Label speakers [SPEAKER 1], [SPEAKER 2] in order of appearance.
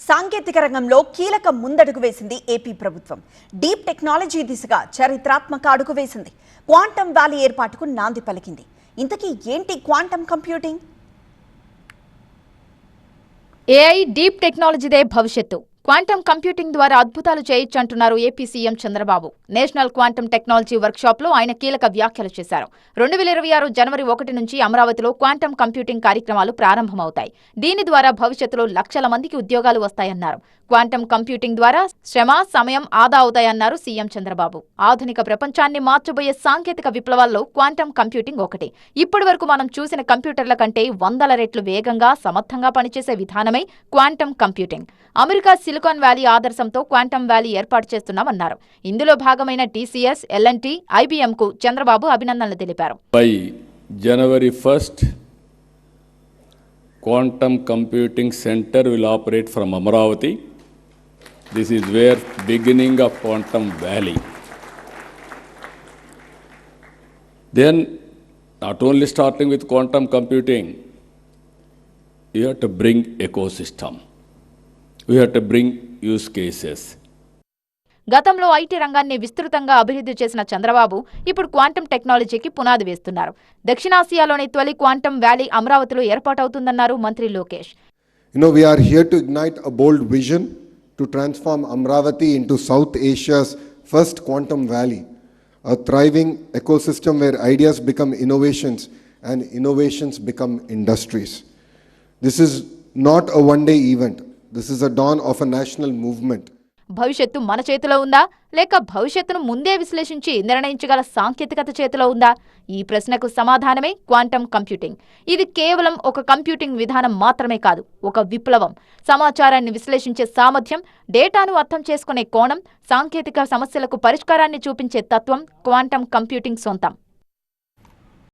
[SPEAKER 1] సాంకేతిక రంగంలో కీలక ముందడుగు వేసింది ఏపీ ప్రభుత్వం. డీప్ టెక్నాలజీ దిశగా చరిత్రాత్మక అడుగు వేసింది. క్వాంటమ్ వ్యాలీ ఏర్పాటుకు నాంది పలికింది. ఇంతకీ ఏంటి క్వాంటమ్ కంప్యూటింగ్?
[SPEAKER 2] ఏఐ డీప్ టెక్నాలజీదే భవిష్యత్తు. క్వాంటమ్ కంప్యూటింగ్ ద్వారా అద్భుతాలు చేయొచ్చంటున్నారు AP CM Chandrababu. National quantum technology వర్క్షాప్లో ఆయన కీలక వ్యాఖ్యలు చేశారు. 2026 జనవరి 1 నుంచి అమరావతిలో క్వాంటమ్ కంప్యూటింగ్ కార్యక్రమాలు ప్రారంభమవుతాయి. దీని ద్వారా భవిష్యత్తులో లక్షల మందికి ఉద్యోగాలు వస్తాయన్నారు. క్వాంటమ్ కంప్యూటింగ్ ద్వారా శ్రమ, సమయం ఆదా అవుతాయన్నారు సీఎం చంద్రబాబు. ఆధునిక ప్రపంచాన్ని మార్చబోయే సాంకేతిక విప్లవాల్లో క్వాంటమ్ కంప్యూటింగ్ ఒకటి. ఇప్పటి వరకు మనం చూసిన కంప్యూటర్ల కంటే 100 రెట్లు వేగంగా, సమర్థంగా పనిచేసే విధానమే quantum computing. America silicon valley ఆదర్శంతో క్వాంటమ్ వ్యాలీ ఏర్పాటు చేస్తున్నామన్నారు. ఇందులో భాగమైన టీసీఎస్, ఎల్ఎన్టీ, ఐబీఎంకు చంద్రబాబు అభినందనలు తెలిపారు.
[SPEAKER 3] January 1st, Quantum Computing Center will operate from Amravati. This is where beginning of Quantum Valley. Then, not only starting with quantum computing, you have to bring ecosystem. We have to bring use cases.
[SPEAKER 2] గతంలో IT రంగాన్ని విస్తృతంగా అభివృద్ధి చేసిన చంద్రబాబు ఇప్పుడు quantum టెక్నాలజీకి పునాది వేస్తున్నారు. దక్షిణాసియాలోని తొలి క్వాంటమ్ వ్యాలీ అమరావతిలో ఏర్పాటవుతుందన్నారు మంత్రి Lokesh.
[SPEAKER 4] We are here to ignite a bold vision to transform Amravati into South Asia's first quantum valley, a thriving ecosystem where ideas become innovations and innovations become industries. This is not a one-day event. This is a dawn of a national movement.
[SPEAKER 2] భవిష్యత్తు మన చేతిలో ఉందా, లేక భవిష్యత్తును ముందే విశ్లేషించి నిర్ణయించగల సాంకేతికత చేతిలో ఉందా? ఈ ప్రశ్నకు సమాధానమే క్వాంటమ్ కంప్యూటింగ్. ఇది కేవలం ఒక కంప్యూటింగ్ విధానం మాత్రమే కాదు, ఒక విప్లవం. సమాచారాన్ని విశ్లేషించే సామర్థ్యం, డేటాను అర్థం చేసుకునే కోణం, సాంకేతిక సమస్యలకు పరిష్కారాన్ని చూపించే తత్వం క్వాంటమ్ కంప్యూటింగ్ సొంతం.